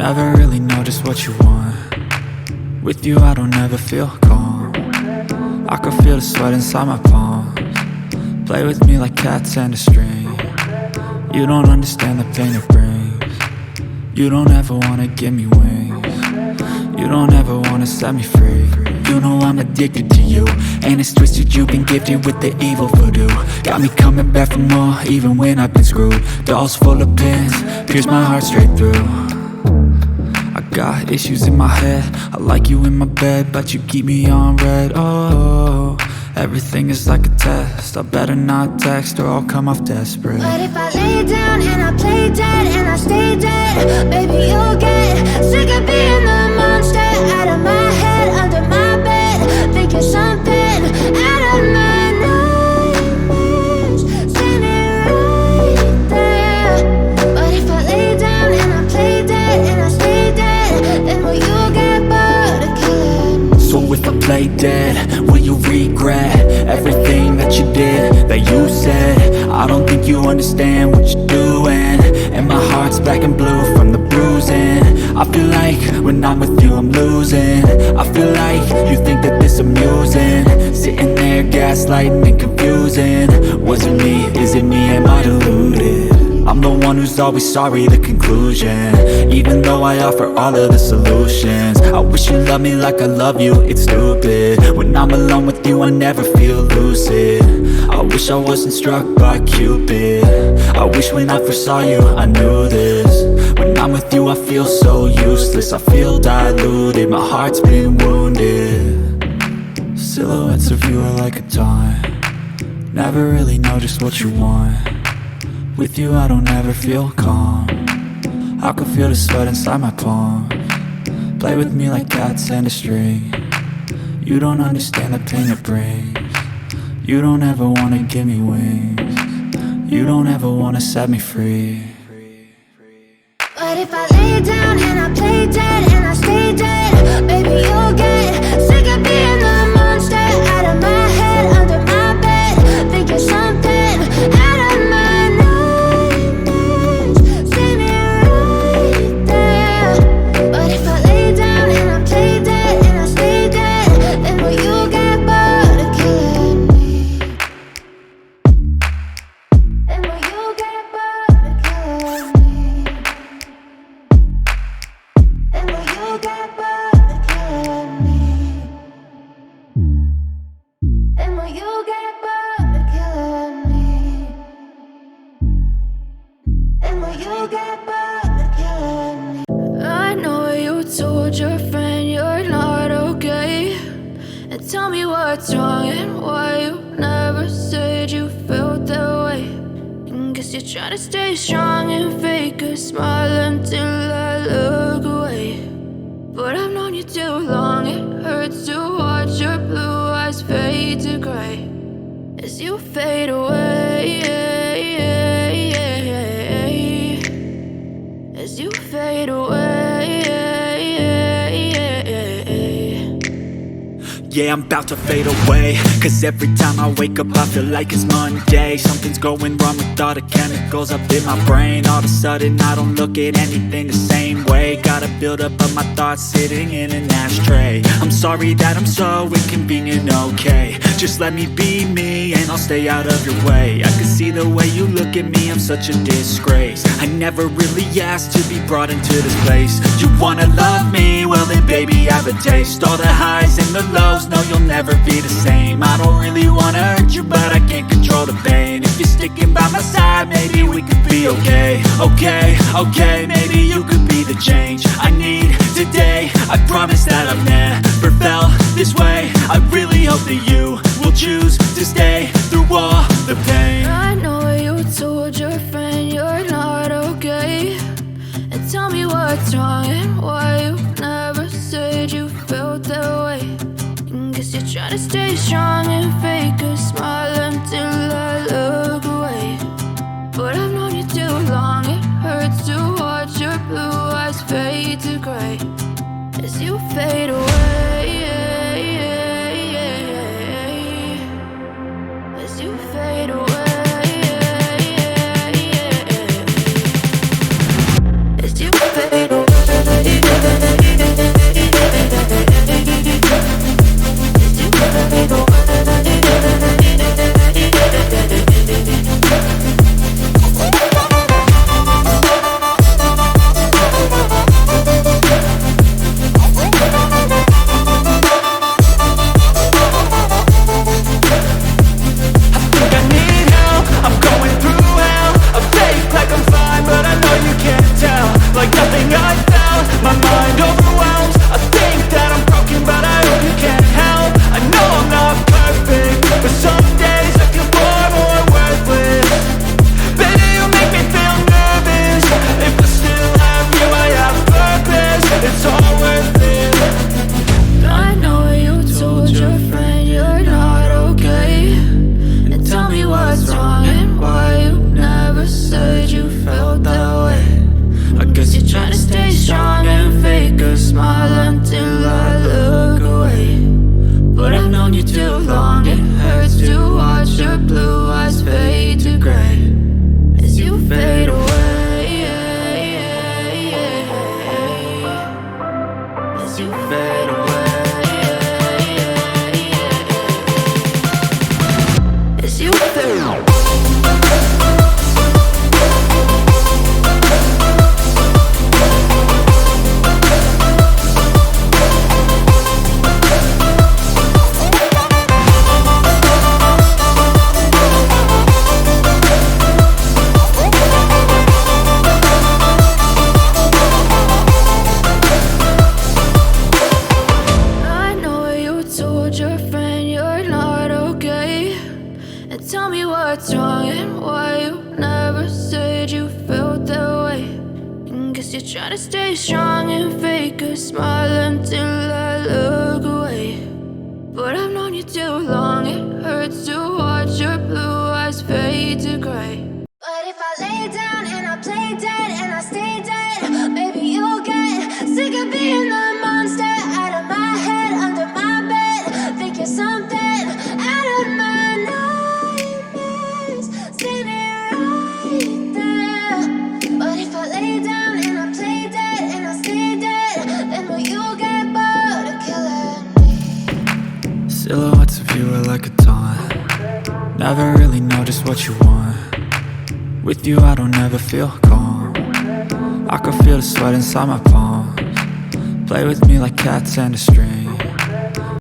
Never really know just what you want. With you I don't ever feel calm. I can feel the sweat inside my palms. Play with me like cats and a string. You don't understand the pain it brings. You don't ever wanna give me wings. You don't ever wanna set me free. You know I'm addicted to you, and it's twisted, you've been gifted with the evil voodoo. Got me coming back for more, even when I've been screwed. Dolls full of pins, pierce my heart straight through. I got issues in my head, I like you in my bed, but you keep me on red. Oh, everything is like a test, I better not text or I'll come off desperate. But if I lay down and I play dead and I stay dead, baby you'll get sick of being the monster out of my head, under my bed, thinking something out of my nightmares, standing right there. But if I lay down and I play dead and I stay dead, then will you get bored of killing me? So if I play dead, will you regret everything that you did, that you said? I don't think you understand what you're doing, and my heart's black and blue from the bruising. I feel like when I'm with you I'm losing. I feel like you think that this amusing, sitting there gaslighting and confusing. Was it me? Is it me? Am I deluded? I'm the one who's always sorry, the conclusion, even though I offer all of the solutions. I wish you loved me like I love you, it's stupid. When I'm alone with you I never feel lucid. I wish I wasn't struck by Cupid. I wish when I first saw you I knew this. When I'm with you I feel so useless, I feel diluted, my heart's been wounded. Silhouettes of you are like a taunt. Never really know just what you want. With you I don't ever feel calm. I can feel the sweat inside my palms. Play with me like cats and a string. You don't understand the pain it brings. You don't ever wanna give me wings. You don't ever wanna set me free. But if I lay down and I play dead and I stay dead, baby you'll get sick of being the monster out of my head, under my bed, thinking something out of my nightmares, standing right there. But if I lay down and I play dead and I stay dead, then will you get bored of killing me? Then will you get bored of killing me? Then will you get bored of killing me? Then will you get bored of killing me? Then will you get bored of killing me? I know you told your friend you're not okay, and tell me what's wrong and why you never said you felt that way. And guess you're trying to stay strong and fake a smile until I look away. But I've known you too long, it hurts to watch your blue eyes fade to gray as you fade away, as you fade away. Yeah, I'm about to fade away, cause every time I wake up I feel like it's Monday. Something's going wrong with all the chemicals up in my brain. All of a sudden I don't look at anything the same way. Gotta build up of my thoughts sitting in an ashtray. I'm sorry that I'm so inconvenient, okay. Just let me be me and I'll stay out of your way. I can see the way you look at me, I'm such a disgrace. I never really asked to be brought into this place. You wanna love me? Well then baby I have a taste. All the highs and the lows, no you'll never be the same. I don't really wanna hurt you but I can't control the pain. If you're sticking by my side maybe we could be okay. Okay, maybe you could be the change I need today. I promise that I've never felt this way. I really hope that you will choose to stay through all the pain. I know you told your friend you're not okay, and tell me what's wrong and why you never said you felt that way. And guess you're trying to stay strong and fake a smile until I look away. But I've known you too long, it hurts to watch your blue eyes fade to gray as you fade away, as you fade away. As you fade away. as you feel. Tell me what's wrong and why you never said you felt that way. And guess you're trying to stay strong and fake a smile until I look away. But I've known you too long, it hurts to watch your blue eyes fade to gray. But if I lay down and I play dead and I stay dead, maybe you'll get sick of being the monster out of my head, under my bed. Think you're something out of my silhouettes of you are like a taunt. Never really know just what you want. With you I don't ever feel calm. I can feel the sweat inside my palms. Play with me like cats and a string.